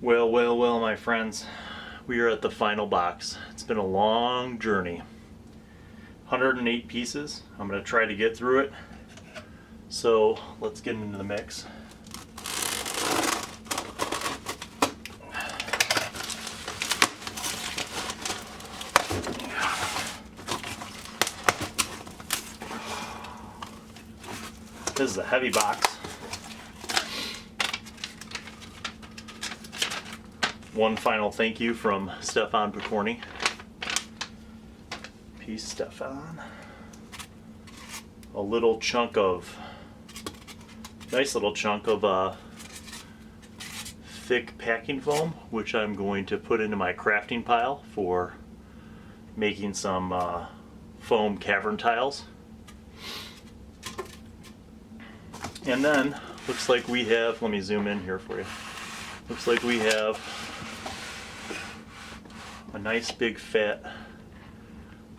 Well, well, well, my friends, we are at the final box. It's been a long journey. 108 pieces. I'm going to try to get through it. So let's get into the mix. This is a heavy box. One final thank you from Stefan Picorni. Peace, Stefan. A little chunk of, nice little chunk of thick packing foam, which I'm going to put into my crafting pile for making some foam cavern tiles. And then, looks like we have, let me zoom in here for you. Looks like we have a nice big fat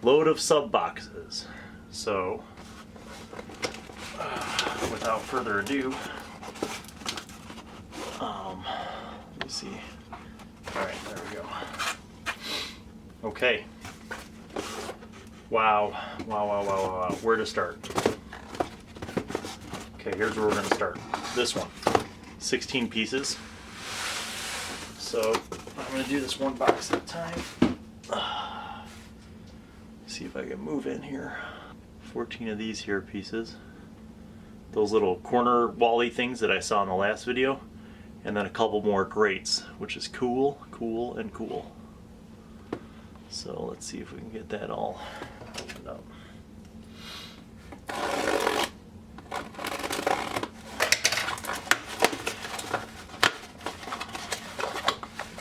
load of sub boxes. So without further ado, let me see. All right, there we go. Okay. Wow. Where to start? Okay, here's where we're going to start. This one, 16 pieces. So I'm going to do this one box at a time. See if I can move in here. 14 of these here pieces. Those little corner wally things that I saw in the last video. And then a couple more grates, which is cool. So let's see if we can get that all opened up.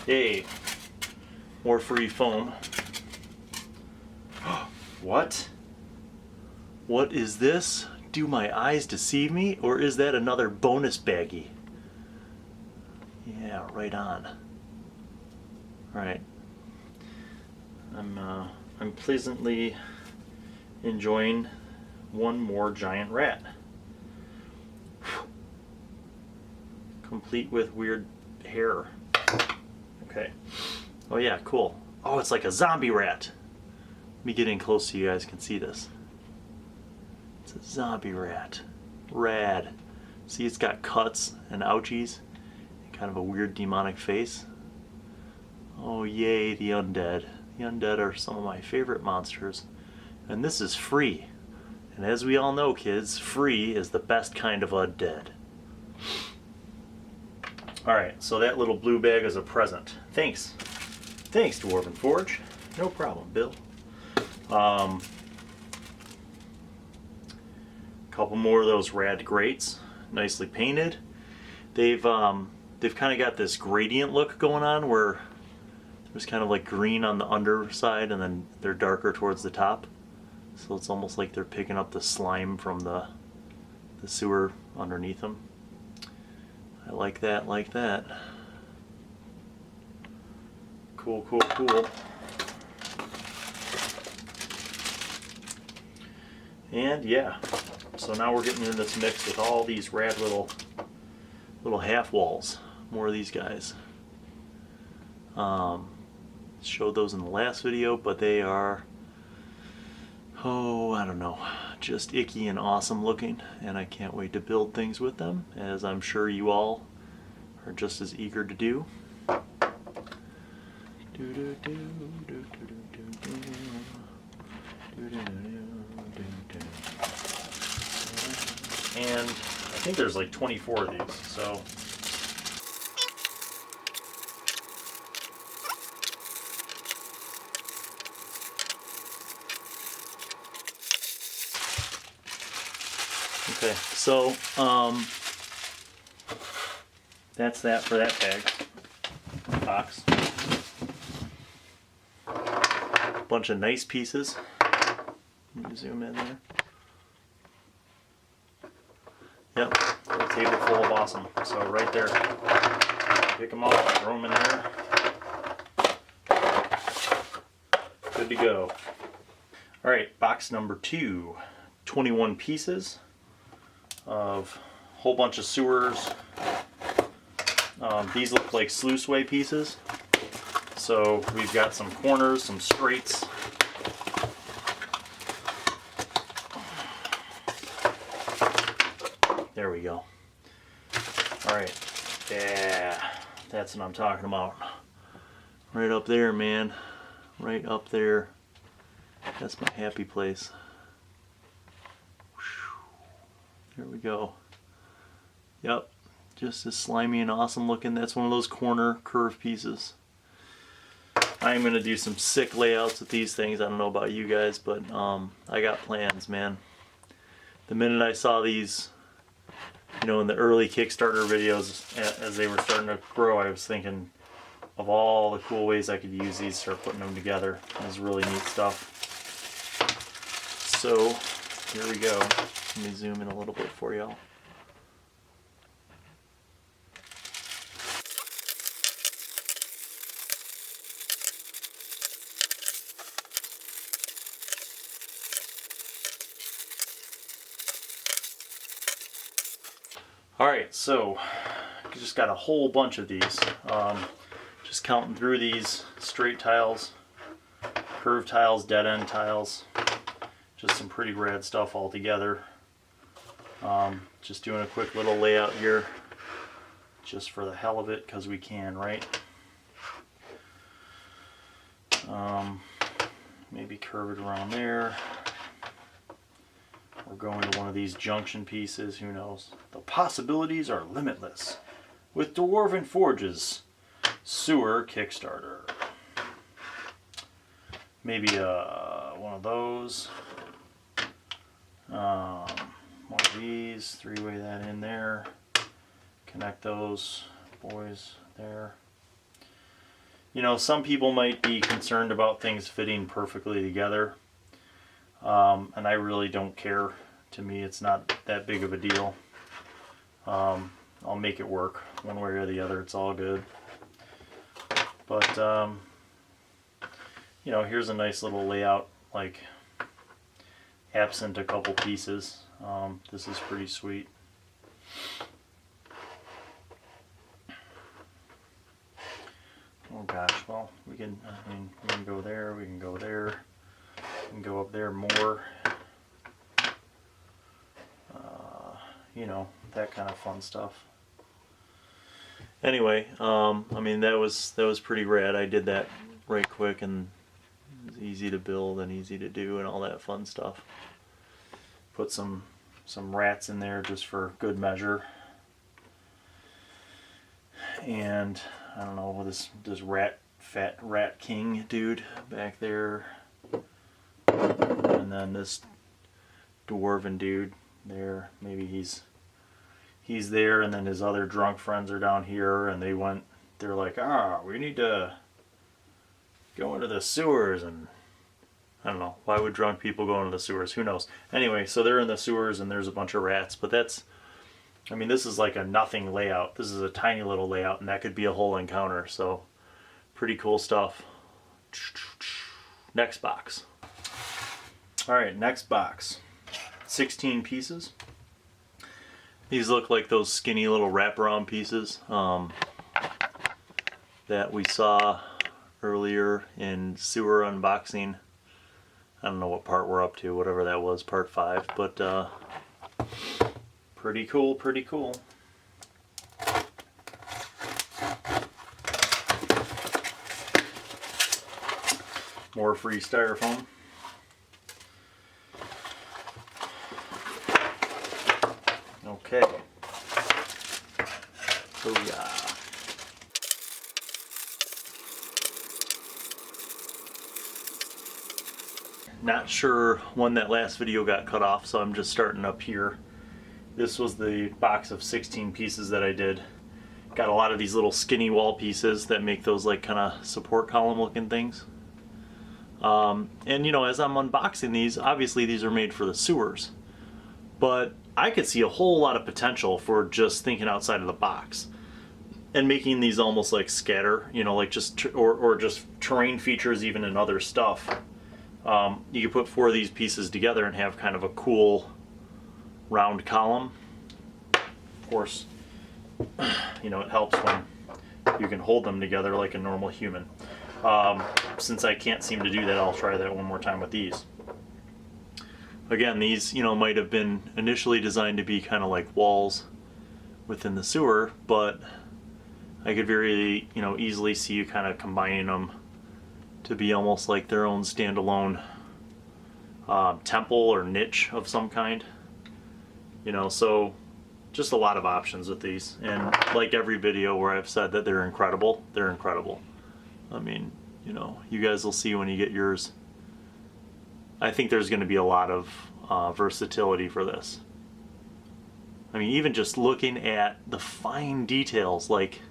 Yay, more free foam. What? What is this? Do my eyes deceive me, or is that another bonus baggie? Yeah, right on. Right. I'm pleasantly enjoying one more giant rat. Complete with weird hair. Okay. Oh yeah, cool. Oh, it's like a zombie rat. Let me get in close so you guys can see this. It's a zombie rat. Rad. See, it's got cuts and ouchies and kind of a weird demonic face. Oh yay, the undead. The undead are some of my favorite monsters. And this is free. And as we all know, kids, free is the best kind of undead. Alright, so that little blue bag is a present. Thanks. Thanks, Dwarven Forge. No problem, Bill. Couple more of those rad grates. Nicely painted. They've kind of got this gradient look going on where there's kind of like green on the underside and then they're darker towards the top. So it's almost like they're picking up the slime from the sewer underneath them. I like that, Cool. And yeah, so now we're getting into this mix with all these rad little half walls. More of these guys. Showed those in the last video, but they are, oh, I don't know, just icky and awesome looking, and I can't wait to build things with them, as I'm sure you all are just as eager to do. And I think there's like 24 of these, so okay, so that's that for that bag box. Bunch of nice pieces. Let me zoom in there. Yep, a table full of awesome. So right there, pick them up, throw them in there. Good to go. All right, box number 2. 21 pieces of a whole bunch of sewers, These look like sluiceway pieces. So we've got some corners, some straights. There we go. All right, yeah, that's what I'm talking about. Right up there, man. Right up there. That's my happy place. There we go. Yep, just as slimy and awesome looking. That's one of those corner curve pieces. I'm gonna do some sick layouts with these things. I don't know about you guys, but I got plans, man. The minute I saw these, you know, in the early Kickstarter videos, as they were starting to grow, I was thinking of all the cool ways I could use these, start putting them together. It was really neat stuff. So here we go. Let me zoom in a little bit for y'all. Alright, so I just got a whole bunch of these. Just counting through these straight tiles, curved tiles, dead end tiles. Just some pretty rad stuff all together. Just doing a quick little layout here, just for the hell of it, because we can, right? Maybe curve it around there. We're going to one of these junction pieces, who knows? The possibilities are limitless with Dwarven Forge's Sewer Kickstarter. Maybe one of those. One of these, three-way that in there. Connect those boys there. You know, some people might be concerned about things fitting perfectly together. And I really don't care. To me, it's not that big of a deal. I'll make it work one way or the other. It's all good. But, you know, here's a nice little layout, like, absent a couple pieces. This is pretty sweet. Oh gosh, well, we can go there, we can go there. And go up there more, you know, that kind of fun stuff. Anyway, I mean, that was pretty rad. I did that right quick, and it was easy to build and easy to do and all that fun stuff. Put some rats in there just for good measure, and I don't know, this fat rat king dude back there. And then this dwarven dude there, maybe he's there, and then his other drunk friends are down here, and they're like, we need to go into the sewers, and I don't know, why would drunk people go into the sewers? Who knows? Anyway, so they're in the sewers and there's a bunch of rats, but I mean, this is like a nothing layout. This is a tiny little layout, and that could be a whole encounter, so pretty cool stuff. Next box. Alright, next box. 16 pieces. These look like those skinny little wraparound pieces that we saw earlier in sewer unboxing. I don't know what part we're up to, whatever that was, part 5, but pretty cool, pretty cool. More free styrofoam. Okay. Booyah. Not sure when that last video got cut off, so I'm just starting up here. This was the box of 16 pieces that I did. Got a lot of these little skinny wall pieces that make those like kind of support column looking things. And you know, as I'm unboxing these, obviously these are made for the sewers, but I could see a whole lot of potential for just thinking outside of the box and making these almost like scatter, you know, like just or just terrain features even in other stuff. You could put 4 of these pieces together and have kind of a cool round column. Of course, you know, it helps when you can hold them together like a normal human. Since I can't seem to do that, I'll try that one more time with these. Again, these, you know, might have been initially designed to be kind of like walls within the sewer, but I could very, you know, easily see you kind of combining them to be almost like their own standalone temple or niche of some kind. You know, so just a lot of options with these. And like every video where I've said that they're incredible, they're incredible. I mean, you know, you guys will see when you get yours. I think there's going to be a lot of versatility for this. I mean, even just looking at the fine details, like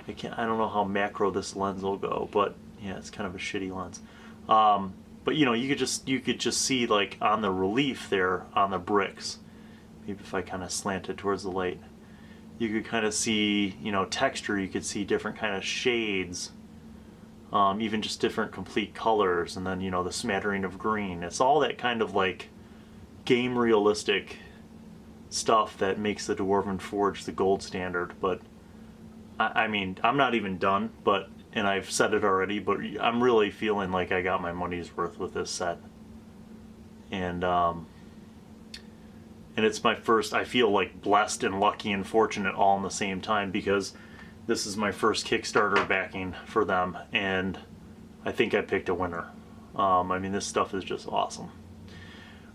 I don't know how macro this lens will go, but yeah, it's kind of a shitty lens. But you know, you could just see like on the relief there on the bricks. Maybe if I kind of slant it towards the light, you could kind of see, you know, texture. You could see different kind of shades. Even just different complete colors, and then, you know, the smattering of green. It's all that kind of like game realistic stuff that makes the Dwarven Forge the gold standard. But I mean, I'm not even done, and I've said it already, but I'm really feeling like I got my money's worth with this set. And it's my first, I feel like blessed and lucky and fortunate all in the same time, because this is my first Kickstarter backing for them, and I think I picked a winner. I mean, this stuff is just awesome.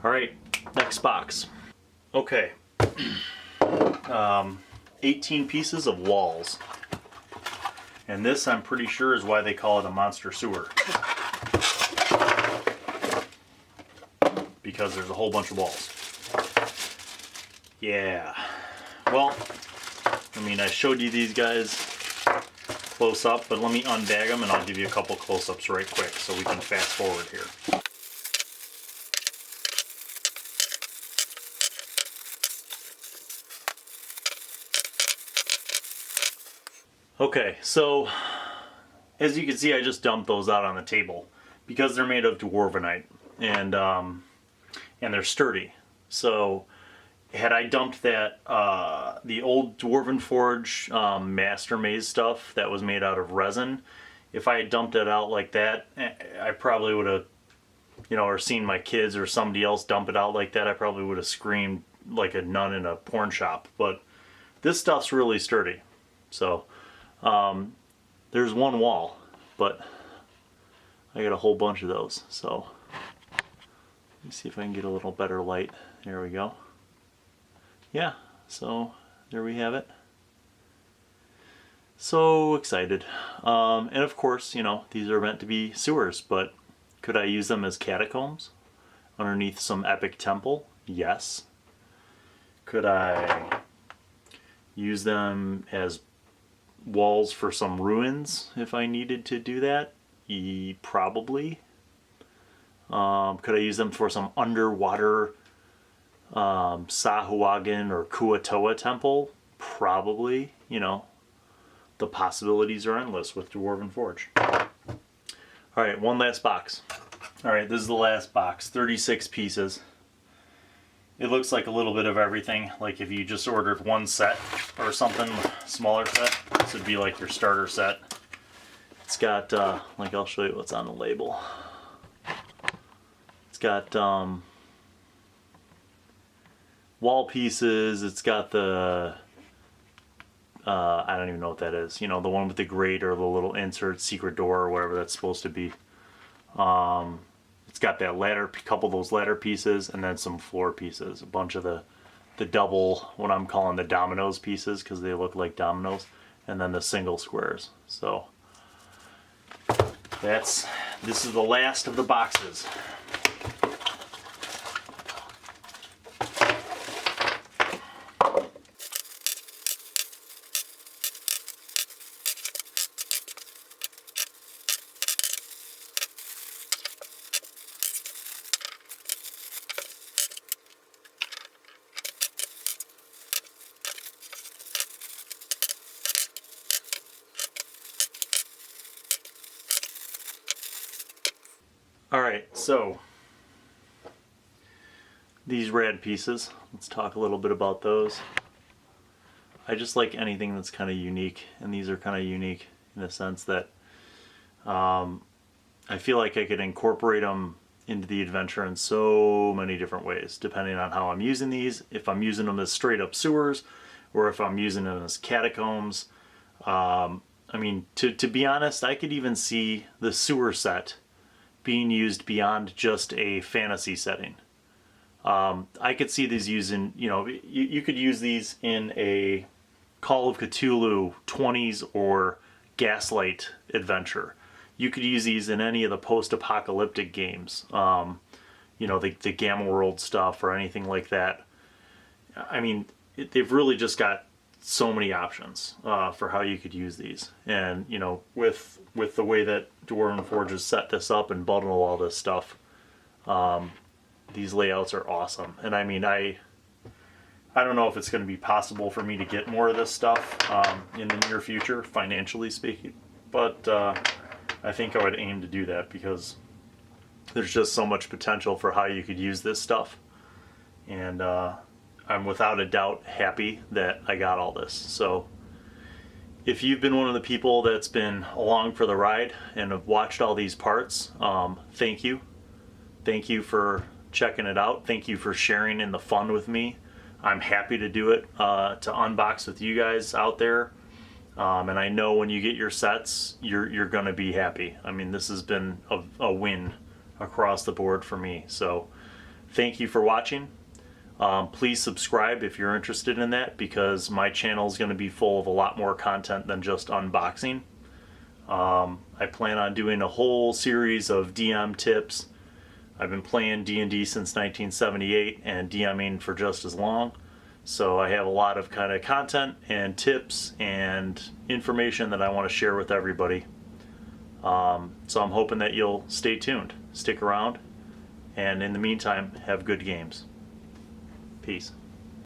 All right, next box. Okay, 18 pieces of walls. And this, I'm pretty sure, is why they call it a monster sewer. Because there's a whole bunch of walls. Yeah. Well, I mean, I showed you these guys close up, but let me unbag them and I'll give you a couple close-ups right quick so we can fast forward here. Okay, so as you can see, I just dumped those out on the table because they're made of Dwarvenite, and they're sturdy. So had I dumped that, the old Dwarven Forge Master Maze stuff that was made out of resin, if I had dumped it out like that, I probably would have, you know, or seen my kids or somebody else dump it out like that, I probably would have screamed like a nun in a porn shop. But this stuff's really sturdy. So there's one wall, but I got a whole bunch of those. So let me see if I can get a little better light. There we go. Yeah, so there we have it. So excited. And of course, you know, these are meant to be sewers, but could I use them as catacombs underneath some epic temple? Yes. Could I use them as walls for some ruins if I needed to do that? Probably. Could I use them for some underwater Sahuagin or Kuatoa temple? Probably. You know, the possibilities are endless with Dwarven Forge. Alright, one last box. Alright, this is the last box. 36 pieces. It looks like a little bit of everything. Like if you just ordered one set or something, smaller set, this would be like your starter set. It's got, like I'll show you what's on the label. It's got wall pieces, it's got the, I don't even know what that is, you know, the one with the grate or the little insert, secret door or whatever that's supposed to be. It's got that ladder, couple of those ladder pieces, and then some floor pieces, a bunch of the double, what I'm calling the dominoes pieces, because they look like dominoes, and then the single squares. So this is the last of the boxes. Alright, so these rad pieces, let's talk a little bit about those. I just like anything that's kind of unique, and these are kind of unique in a sense that I feel like I could incorporate them into the adventure in so many different ways, depending on how I'm using these. If I'm using them as straight up sewers, or if I'm using them as catacombs. I mean, to be honest, I could even see the sewer set being used beyond just a fantasy setting. I could see these using, you know, you could use these in a Call of Cthulhu 20s or Gaslight adventure. You could use these in any of the post-apocalyptic games, you know, the Gamma World stuff or anything like that. I mean, they've really just got so many options for how you could use these. And, you know, with the way that Dwarven Forge has set this up and bundle all this stuff, these layouts are awesome. And I mean, I don't know if it's going to be possible for me to get more of this stuff in the near future, financially speaking, but I think I would aim to do that because there's just so much potential for how you could use this stuff. And I'm without a doubt happy that I got all this. So if you've been one of the people that's been along for the ride and have watched all these parts, thank you. Thank you for checking it out. Thank you for sharing in the fun with me. I'm happy to do it, to unbox with you guys out there. And I know when you get your sets, you're going to be happy. I mean, this has been a win across the board for me. So thank you for watching. Please subscribe if you're interested in that, because my channel is going to be full of a lot more content than just unboxing. I plan on doing a whole series of DM tips. I've been playing D&D since 1978 and DMing for just as long. So I have a lot of kind of content and tips and information that I want to share with everybody. So I'm hoping that you'll stay tuned, stick around, and in the meantime, have good games. Peace.